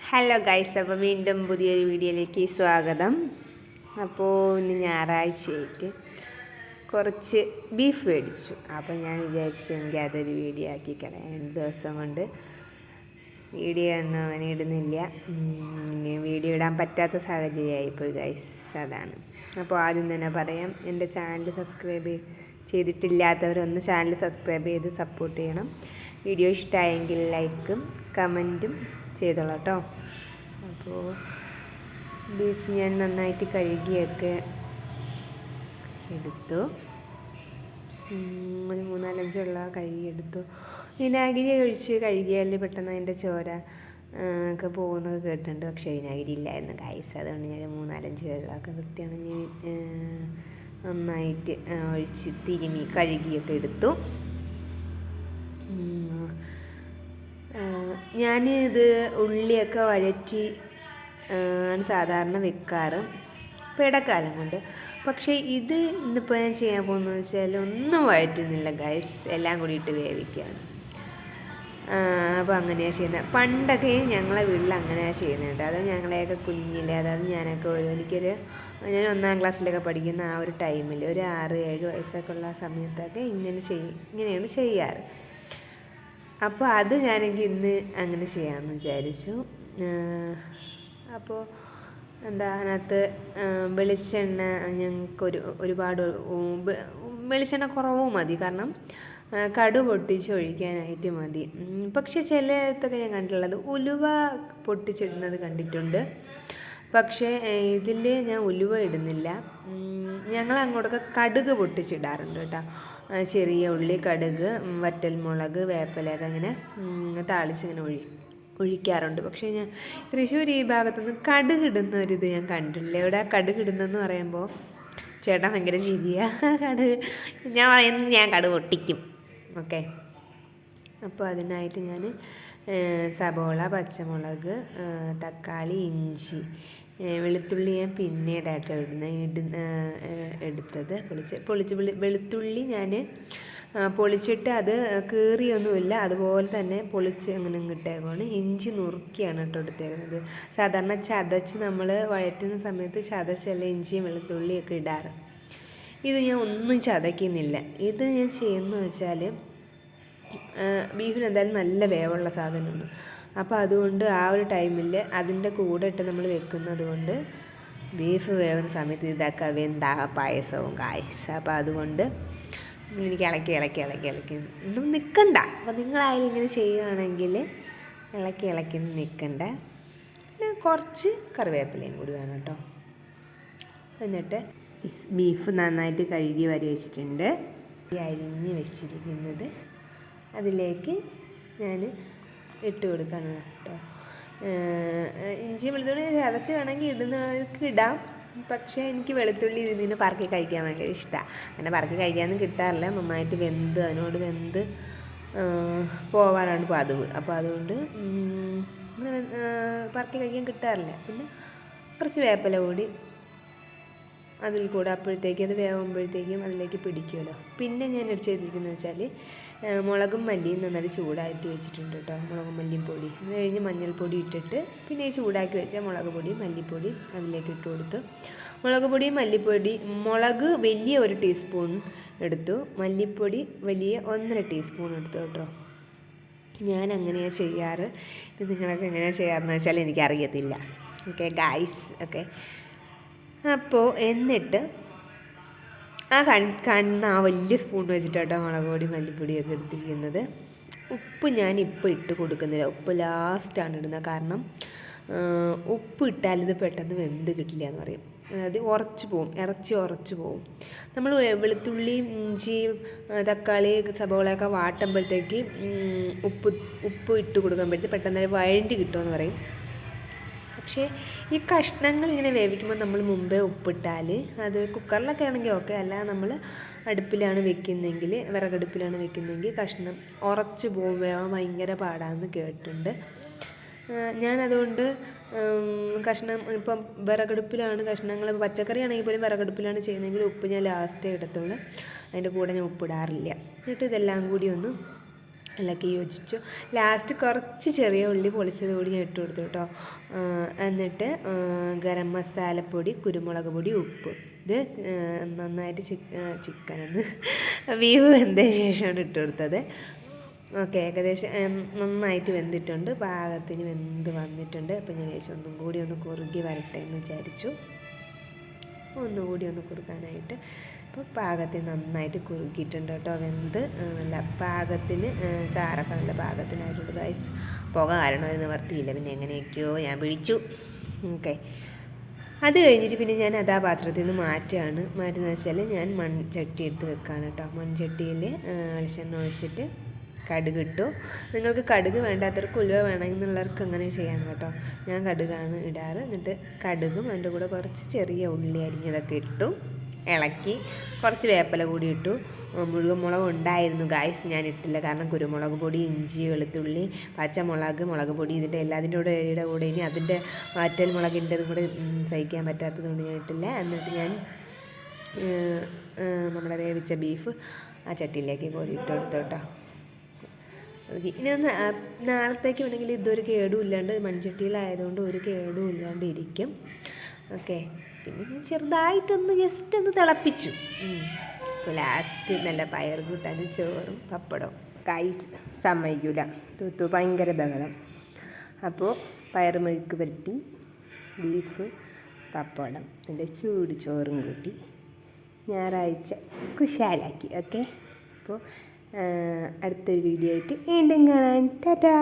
Hello guys, അപ്പോൾ വീണ്ടും പുതിയൊരു വീഡിയോയിലേക്ക് സ്വാഗതം. അപ്പോൾ ഇന്ന് ഞായറാഴ്ചയായിട്ട് കുറച്ച് ബീഫ് മേടിച്ചു. അപ്പോൾ ഞാൻ വിചാരിച്ചെങ്കിൽ അതൊരു വീഡിയോ ആക്കി കളയാം. ദിവസം കൊണ്ട് വീഡിയോ ഒന്നും അങ്ങനെ ഇടുന്നില്ല. വീഡിയോ ഇടാൻ പറ്റാത്ത സാഹചര്യമായിപ്പോയി ഗൈസ്, അതാണ്. അപ്പോൾ ആദ്യം തന്നെ പറയാം, എൻ്റെ ചാനൽ സബ്സ്ക്രൈബ് ചെയ്തിട്ടില്ലാത്തവരൊന്ന് ചാനൽ സബ്സ്ക്രൈബ് ചെയ്ത് സപ്പോർട്ട് ചെയ്യണം. വീഡിയോ ഇഷ്ടമായെങ്കിൽ ലൈക്കും കമൻറ്റും ചെയ്തോളാം കേട്ടോ. അപ്പോൾ ബീഫ് ഞാൻ നന്നായിട്ട് കഴുകിയൊക്കെ എടുത്തു. ഒരു 3-4 വെള്ള കഴുകിയെടുത്തു. വിനാഗിരി ഒഴിച്ച് കഴുകിയാൽ പെട്ടെന്ന് അതിൻ്റെ ചോര ഒക്കെ പോകുന്നത് കേട്ടിട്ടുണ്ട്. പക്ഷേ വിനാഗിരി ഇല്ലായിരുന്നു ഗൈസ്. അതുകൊണ്ട് ഞാൻ 3-4 വെള്ളമൊക്കെ വൃത്തിയാണെങ്കിൽ നന്നായിട്ട് ഒഴിച്ച് തിരുമ്മി കഴുകിയൊക്കെ എടുത്തു. ഞാനിത് ഉള്ളിയൊക്കെ വഴറ്റി ആണ് സാധാരണ വെക്കാറ് ഇടക്കാലം കൊണ്ട്. പക്ഷേ ഇത് ഇന്നിപ്പോൾ ഞാൻ ചെയ്യാൻ പോകുന്നത് വെച്ചാൽ ഒന്നും വഴറ്റുന്നില്ല ഗൈസ്, എല്ലാം കൂടി ഇട്ട് വേവിക്കുകയാണ്. അപ്പോൾ അങ്ങനെയാണ് ചെയ്യുന്നത്. പണ്ടൊക്കെ ഞങ്ങളെ വീട്ടിൽ അങ്ങനെയാണ് ചെയ്യുന്നുണ്ട്. അത് ഞങ്ങളെയൊക്കെ കുഞ്ഞിലെ, അതായത് ഞാൻ 1-ാം ക്ലാസ്സിലൊക്കെ പഠിക്കുന്ന ആ ഒരു ടൈമിൽ, ഒരു 6-7 വയസ്സൊക്കെ ഉള്ള സമയത്തൊക്കെ ഇങ്ങനെയാണ് ചെയ്യാറ്. അപ്പോൾ അത് ഞാനെങ്കിൽ ഇന്ന് അങ്ങനെ ചെയ്യാമെന്ന് വിചാരിച്ചു. അപ്പോൾ അതിനകത്ത് വെളിച്ചെണ്ണ ഞങ്ങൾക്ക് ഒരുപാട് വെളിച്ചെണ്ണ കുറവ് മതി, കാരണം കടു പൊട്ടിച്ച് ഒഴിക്കാനായിട്ട് മതി. പക്ഷേ ചിലത്തൊക്കെ ഞാൻ കണ്ടിട്ടുള്ളത് ഉലുവ പൊട്ടിച്ചിടുന്നത് കണ്ടിട്ടുണ്ട്. പക്ഷേ ഇതിൽ ഞാൻ ഉലുവ ഇടുന്നില്ല. ഞങ്ങൾ അങ്ങോട്ടൊക്കെ കടുക് പൊട്ടിച്ചിടാറുണ്ട് കേട്ടോ. ചെറിയ ഉള്ളി, കടുക്, വറ്റൽമുളക്, വേപ്പിലയൊക്കെ ഇങ്ങനെ താളിച്ചിങ്ങനെ ഒഴിക്കാറുണ്ട്. പക്ഷേ ഞാൻ തൃശ്ശൂർ ഈ ഭാഗത്തുനിന്ന് കടുക് ഇടുന്ന ഒരിത് ഞാൻ കണ്ടില്ല. ഇവിടെ കടുക് ഇടുന്നതെന്ന് പറയുമ്പോൾ ചേട്ടൻ ഭയങ്കര ചിരിയാണ്. ഞാൻ കടുക് പൊട്ടിക്കും. ഓക്കെ, അപ്പോൾ അതിനായിട്ട് ഞാൻ സബോള, പച്ചമുളക്, തക്കാളി, ഇഞ്ചി, വെളുത്തുള്ളി ഞാൻ പിന്നീടായിട്ട് എടുത്തത് വെളുത്തുള്ളി ഞാൻ പൊളിച്ചിട്ട് അത് കീറിയൊന്നുമില്ല, അതുപോലെ തന്നെ പൊളിച്ച് അങ്ങനെ ഇട്ടേക്കാണ്. ഇഞ്ചി നുറുക്കിയാണ് കേട്ടോ എടുത്തേക്കുന്നത്. സാധാരണ ചതച്ച് നമ്മൾ വഴറ്റുന്ന സമയത്ത് ചതച്ചല്ല ഇഞ്ചിയും വെളുത്തുള്ളിയൊക്കെ ഇടാറ്. ഇത് ഞാൻ ഒന്നും ചതയ്ക്കുന്നില്ല. ഇത് ഞാൻ ചെയ്യുന്നത് വെച്ചാൽ ബീഫിന് എന്തായാലും നല്ല വേവുള്ള സാധനമാണ്. അപ്പോൾ അതുകൊണ്ട് ആ ഒരു ടൈമിൽ അതിൻ്റെ കൂടെ ഇട്ട് നമ്മൾ വെക്കുന്നത് കൊണ്ട് ബീഫ് വേവുന്ന സമയത്ത് ഇതൊക്കെ വെന്താ പായസവും കായസം. അപ്പോൾ അതുകൊണ്ട് എനിക്ക് ഇളക്കി ഒന്നും നിൽക്കണ്ട. അപ്പോൾ നിങ്ങളായാലും ഇങ്ങനെ ചെയ്യുകയാണെങ്കിൽ ഇളക്കി നിൽക്കണ്ട. പിന്നെ കുറച്ച് കറിവേപ്പിലയും കൂടി വേണം കേട്ടോ. എന്നിട്ട് ബീഫ് നന്നായിട്ട് കഴുകി വെച്ചിട്ടുണ്ട്. അരിഞ്ഞ് വെച്ചിരിക്കുന്നത് അതിലേക്ക് ഞാൻ ഇട്ട് കൊടുക്കണം കേട്ടോ. ഇഞ്ചി വെളുത്തുള്ളി ചതച്ച് വേണമെങ്കിൽ ഇടുന്നവർക്ക് ഇടാം. പക്ഷേ എനിക്ക് വെളുത്തുള്ളി ഇതിന് പറക്കി കഴിക്കാൻ ഭയങ്കര ഇഷ്ടമാണ്. അങ്ങനെ പറക്കി കഴിക്കാനൊന്നും കിട്ടാറില്ല. നന്നായിട്ട് അതിനോട് വെന്ത് പോവാനാണ് പതിവ്. അപ്പോൾ അതുകൊണ്ട് പറക്കി കഴിക്കാൻ കിട്ടാറില്ല. പിന്നെ കുറച്ച് വേപ്പില കൂടി അതിൽ കൂടെ അപ്പോഴത്തേക്കും അത് വേവുമ്പോഴത്തേക്കും അതിലേക്ക് പിടിക്കുമല്ലോ. പിന്നെ ഞാൻ ചെയ്തിരിക്കുന്നത് വെച്ചാൽ മുളകും മല്ലിയും നന്നായിട്ട് ചൂടാക്കി വെച്ചിട്ടുണ്ട് കേട്ടോ. മുളകും മല്ലിയും പൊടി, അത് കഴിഞ്ഞ് മഞ്ഞൾപ്പൊടി ഇട്ടിട്ട് പിന്നെ ഈ ചൂടാക്കി വെച്ച മുളക് പൊടി, മല്ലിപ്പൊടി അതിലേക്ക് ഇട്ട് കൊടുത്തു. മുളക് പൊടി, മല്ലിപ്പൊടി, മുളക് വലിയ 1 ടീസ്പൂൺ എടുത്തു, മല്ലിപ്പൊടി വലിയ 1.5 ടീസ്പൂൺ എടുത്തു കേട്ടോ. ഞാൻ അങ്ങനെയാണ് ചെയ്യാറ്. ഇത് നിങ്ങളൊക്കെ എങ്ങനെയാണ് ചെയ്യാറെന്ന് വെച്ചാൽ എനിക്കറിയത്തില്ല. Okay guys, okay. അപ്പോൾ എന്നിട്ട് കാണുന്ന ആ വലിയ സ്പൂൺ വെച്ചിട്ടാട്ടോ മുളക് പൊടി, മല്ലിപ്പൊടിയൊക്കെ എടുത്തിരിക്കുന്നത്. ഉപ്പ് ഞാൻ ഇപ്പോൾ ഇട്ട് കൊടുക്കുന്നില്ല. ഉപ്പ് ലാസ്റ്റാണ് ഇടുന്നത്. കാരണം ഉപ്പ് ഇട്ടാൽ ഇത് പെട്ടെന്ന് വെന്ത് കിട്ടില്ല എന്ന് പറയും. അതായത് ഇറച്ചി ഉറച്ച് പോവും. നമ്മൾ വെളുത്തുള്ളിയും ഇഞ്ചിയും തക്കാളി, സബോളയൊക്കെ വാട്ടുമ്പോഴത്തേക്ക് ഉപ്പ് ഇട്ട് കൊടുക്കുമ്പോഴത്തേക്ക് പെട്ടെന്ന് വഴണ്ടി കിട്ടുമെന്ന് പറയും. പക്ഷേ ഈ കഷ്ണങ്ങൾ ഇങ്ങനെ വേവിക്കുമ്പോൾ നമ്മൾ മുമ്പേ ഉപ്പിട്ടാൽ അത് കുക്കറിലൊക്കെ ആണെങ്കിൽ ഓക്കെ, അല്ല നമ്മൾ അടുപ്പിലാണ് വെക്കുന്നതെങ്കിൽ, വിറകടുപ്പിലാണ് വെക്കുന്നതെങ്കിൽ കഷ്ണം ഉറച്ച് പോകും, വേവാൻ ഭയങ്കര പാടാണെന്ന് കേട്ടിട്ടുണ്ട്. ഞാനതുകൊണ്ട് കഷ്ണം ഇപ്പം വിറകടുപ്പിലാണ് കഷ്ണങ്ങൾ, പച്ചക്കറി ആണെങ്കിൽ പോലും വിറകടുപ്പിലാണ് ചെയ്യുന്നതെങ്കിൽ ഉപ്പ് ഞാൻ ലാസ്റ്റേ ഇടത്തുള്ളൂ. അതിൻ്റെ കൂടെ ഞാൻ ഉപ്പിടാറില്ല. എന്നിട്ട് ഇതെല്ലാം കൂടി ഒന്ന് ഇളക്കി യോജിച്ചു. ലാസ്റ്റ് കുറച്ച് ചെറിയ ഉള്ളി പൊളിച്ചത് കൂടി ഞാൻ ഇട്ട് കൊടുത്തു കേട്ടോ. എന്നിട്ട് ഗരം മസാലപ്പൊടി, കുരുമുളക് പൊടി, ഉപ്പ്. ഇത് നന്നായിട്ട് ചിക്കനൊന്ന് ബീഫ് വെന്തതിന് ശേഷമാണ് ഇട്ട് കൊടുത്തത്. ഓക്കെ, ഏകദേശം നന്നായിട്ട് വെന്തിട്ടുണ്ട്, പാകത്തിന് വെന്ത് വന്നിട്ടുണ്ട്. അപ്പോൾ ഞാൻ വിചാരിച്ചു ഒന്നും കൂടി ഒന്ന് കുറുകി വരട്ടെ എന്ന് വിചാരിച്ചു, ഒന്നുകൂടി ഒന്ന് കുറുക്കാനായിട്ട്. അപ്പോൾ പാകത്തിന് നന്നായിട്ട് കുറുക്കിയിട്ടുണ്ട് കേട്ടോ. വെന്ത് നല്ല പാകത്തിന് ചാറൊക്കെ നല്ല പാകത്തിനായിട്ടുണ്ട് ഗൈസ്. പുക കാരണം ഒരു നിവർത്തിയില്ല, പിന്നെ എങ്ങനെയൊക്കെയോ ഞാൻ പിടിച്ചു. ഓക്കെ, അത് കഴിഞ്ഞിട്ട് പിന്നെ ഞാൻ അതാ പാത്രത്തിൽ നിന്ന് മാറ്റുന്നത് വെച്ചാൽ ഞാൻ മൺചട്ടി എടുത്ത് വെക്കുകയാണ് കേട്ടോ. മൺചട്ടിയിൽ വെളിച്ചെണ്ണ ഒഴിച്ചിട്ട് കടുക് ഇട്ടു. നിങ്ങൾക്ക് കടുക് വേണ്ടാത്തവർക്ക് ഉലുവ വേണമെന്നുള്ളവർക്ക് അങ്ങനെ ചെയ്യാം കേട്ടോ. ഞാൻ കടുകാണ് ഇടാറ്. എന്നിട്ട് കടുകും അതിൻ്റെ കൂടെ കുറച്ച് ചെറിയ ഉള്ളി അരിഞ്ഞതൊക്കെ ഇട്ടു, ഇളക്കി. കുറച്ച് വേപ്പില കൂടി ഇട്ടു. മുഴുവൻ മുളക് ഉണ്ടായിരുന്നു ഗായ്സ്, ഞാൻ ഇട്ടില്ല. കാരണം കുരുമുളക് പൊടി, ഇഞ്ചി, വെളുത്തുള്ളി, പച്ചമുളക്, മുളക് പൊടി, ഇതിൻ്റെ എല്ലാത്തിൻ്റെ കൂടെ ഇനി അതിൻ്റെ വാറ്റൽ മുളകിൻ്റെതും കൂടെ സഹിക്കാൻ പറ്റാത്തത് കൊണ്ട് ഞാൻ ഇട്ടില്ല. എന്നിട്ട് ഞാൻ നമ്മുടെ വേവിച്ച ബീഫ് ആ ചട്ടിയിലേക്ക് കോരിയിട്ട് കൊടുത്തു കേട്ടോ. ഇനി നാളത്തേക്ക് വേണമെങ്കിൽ ഇതൊരു കേടും ഇല്ലാണ്ട്, മൺചട്ടിയിലായതുകൊണ്ട് ഒരു കേടും ഇല്ലാണ്ട് ഇരിക്കും. ഓക്കെ, പിന്നെ ഞാൻ ചെറുതായിട്ടൊന്ന് ജസ്റ്റ് ഒന്ന് തിളപ്പിച്ചു. അപ്പോൾ ലാസ്റ്റ് നല്ല പയർ കൂട്ടാനും ചോറും പപ്പടവും. കൈസ് സമ്മതിക്കില്ല, തൂത്തു ഭയങ്കര ബഹളം. അപ്പോൾ പയർ മെഴുക്ക് പുരട്ടി, ബീഫ്, പപ്പടം, എൻ്റെ ചൂട് ചോറും കൂട്ടി ഞായറാഴ്ച കുശാലാക്കി. ഓക്കെ, അപ്പോൾ അടുത്തൊരു വീഡിയോ ആയിട്ട് വീണ്ടും കാണാൻ. ടാറ്റാ.